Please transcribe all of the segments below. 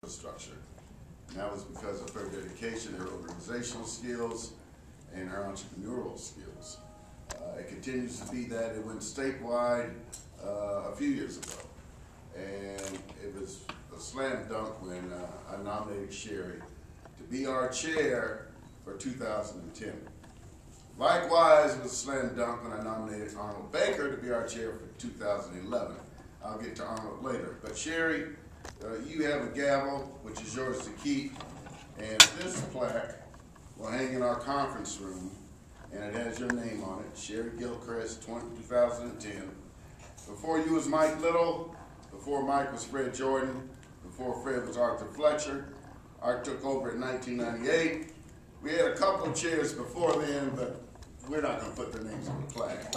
infrastructure. And that was because of her dedication, her organizational skills, and her entrepreneurial skills. It continues to be that. It went statewide a few years ago. And it was a slam dunk when I nominated Sherrie to be our chair for 2010. Likewise, it was a slam dunk when I nominated Arnold Baker to be our chair for 2011. I'll get to Arnold later. But Sherrie, you have a gavel, which is yours to keep, and this plaque will hang in our conference room, and it has your name on it, Sherrie Gilchrist, 2010. Before you was Mike Little, before Mike was Fred Jordan, before Fred was Arthur Fletcher. Art took over in 1998. We had a couple of chairs before then, but we're not going to put their names on the plaque.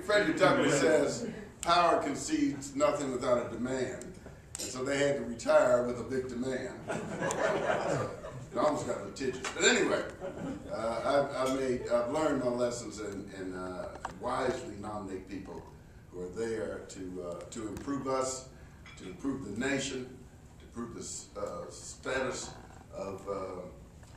Frederick Douglass says, power concedes nothing without a demand. And so they had to retire with a big demand. It almost got litigious. But anyway, I've learned my lessons and wisely nominate people who are there to improve us, to improve the nation, to improve the status of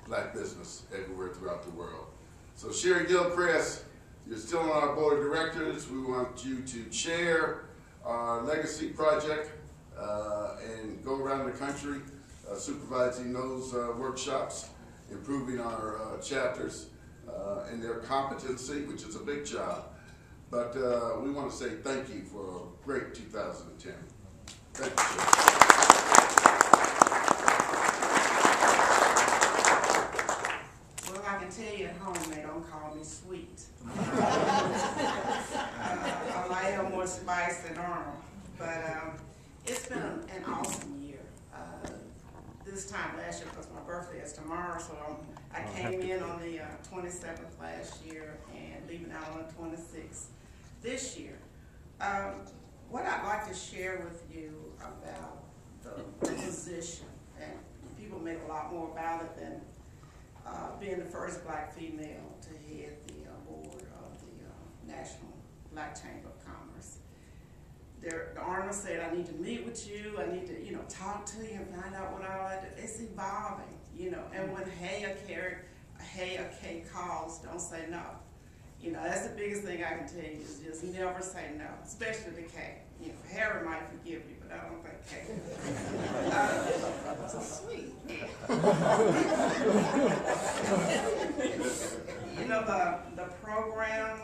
black business everywhere throughout the world. So Sherrie Gilchrist, you're still on our board of directors. We want you to chair our legacy project and go around the country supervising those workshops, improving our chapters and their competency, which is a big job. But we want to say thank you for a great 2010. Thank you, Well, I can tell you at home they don't call me sweet. I am more spice than Arnold. But it's been an awesome year. This time last year, because my birthday is tomorrow, so I came in on the 27th last year and leaving out on the 26th this year. What I'd like to share with you about the position, and people make a lot more about it than being the first black female to head the board of the National Black Chamber of Commerce. Arnold said, I need to meet with you, I need to, talk to you and find out what all that is. It's evolving, and when hey a K calls, don't say no. That's the biggest thing I can tell you is just never say no, especially the K. Harry might forgive you, but I don't think K. So sweet. The program,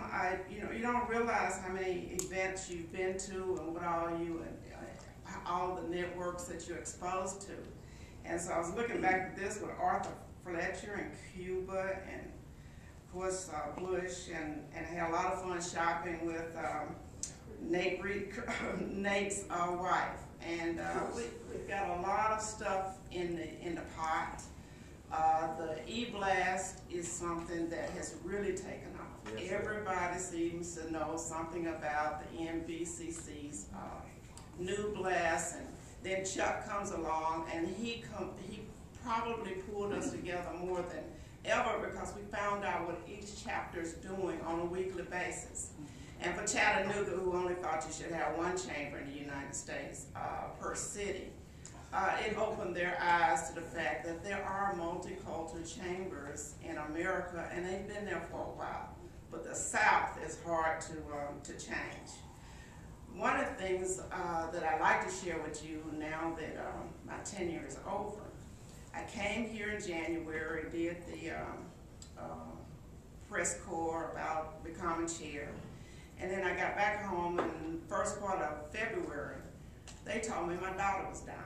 you don't realize how many events you've been to and what all the networks that you're exposed to. And so I was looking back at this with Arthur Fletcher in Cuba and of course Bush, and had a lot of fun shopping with Nate's wife. And we've got a lot of stuff in the pot. The e-blast is something that has really taken off. Yes, everybody seems to know something about the NBCC's new blast, and then Chuck comes along, and he probably pulled us together more than ever because we found out what each chapter is doing on a weekly basis. And for Chattanooga, who only thought you should have one chamber in the United States per city, it opened their eyes to the fact that there are multicultural chambers in America, and they've been there for a while. But the South is hard to change. One of the things that I'd like to share with you now that my tenure is over, I came here in January, did the press corps about becoming chair, and then I got back home in the first part of February. They told me my daughter was dying.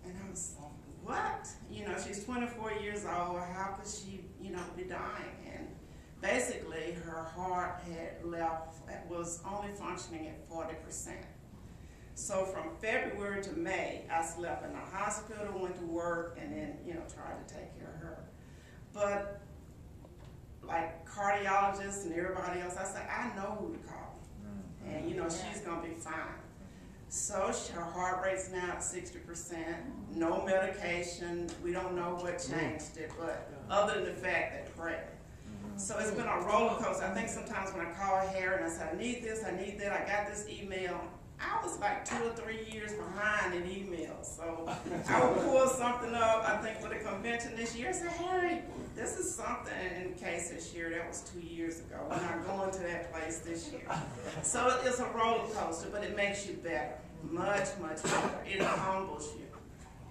And I was like, what? She's 24 years old. How could she, be dying? And basically, her heart was only functioning at 40%. So from February to May, I slept in the hospital, went to work, and then, tried to take care of her. But like cardiologists and everybody else, I said, I know who to call. And, she's going to be fine. So her heart rate's now at 60%, no medication. We don't know what changed it, but other than the fact that prayer. So it's been a roller coaster. I think sometimes when I call Harry and I say, I need this, I need that, I got this email, I was like 2 or 3 years behind in emails. So I would pull something up, I think for the convention this year, and say, Harry, this is something, in case this year, that was 2 years ago. We're not going to that place this year. So it's a roller coaster, but it makes you better, much, much better. It humbles you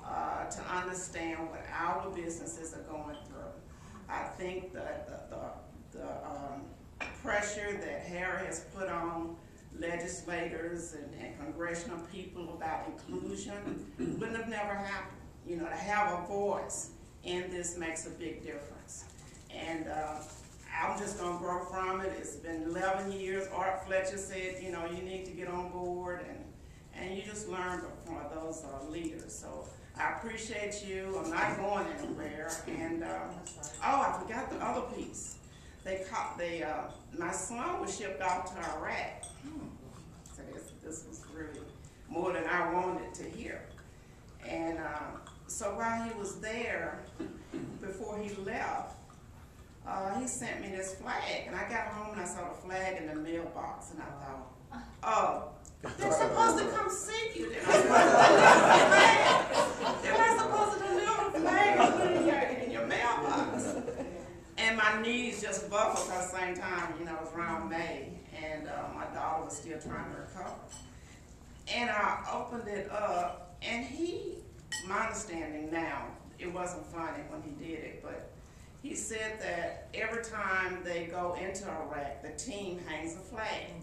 to understand what our businesses are going through. I think that the pressure that Harry has put on legislators and congressional people about inclusion wouldn't have never happened. You know, to have a voice in this makes a big difference. And I'm just going to grow from it. It's been 11 years. Art Fletcher said, you know, you need to get on board, and you just learn from those leaders. So I appreciate you. I'm not going anywhere. And oh, I forgot the other piece. My son was shipped off to Iraq. So this was really more than I wanted to hear. And so while he was there, before he left, he sent me this flag. And I got home and I saw the flag in the mailbox. And I thought, oh, they're supposed to come see you. They're not supposed to deliver the flag and put it in your mailbox. And my knees just buckled at the same time. You know, it was around May, and my daughter was still trying to recover. And I opened it up, and my understanding now, it wasn't funny when he did it, but he said that every time they go into Iraq, the team hangs a flag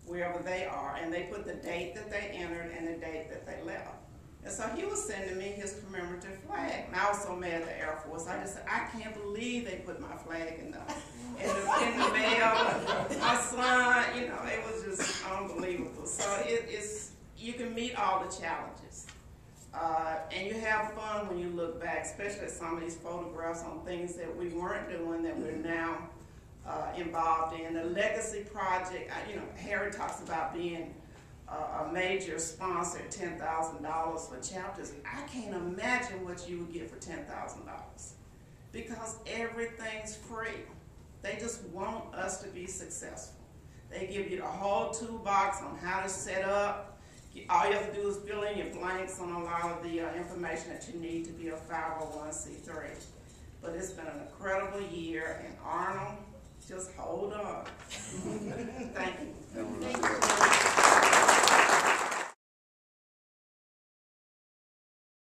wherever they are, and they put the date that they entered and the date that they left. And so he was sending me his commemorative flag. And I was so mad at the Air Force. I just said, I can't believe they put my flag in the mail. My son, you know, it was just unbelievable. So you can meet all the challenges. And you have fun when you look back, especially at some of these photographs on things that we weren't doing that we're now involved in. The Legacy Project, you know, Harry talks about being a major sponsor at $10,000 for chapters. I can't imagine what you would get for $10,000 because everything's free. They just want us to be successful. They give you the whole toolbox on how to set up. All you have to do is fill in your blanks on a lot of the information that you need to be a 501c3. But it's been an incredible year, and Arnold, just hold on. Thank you. Thank you.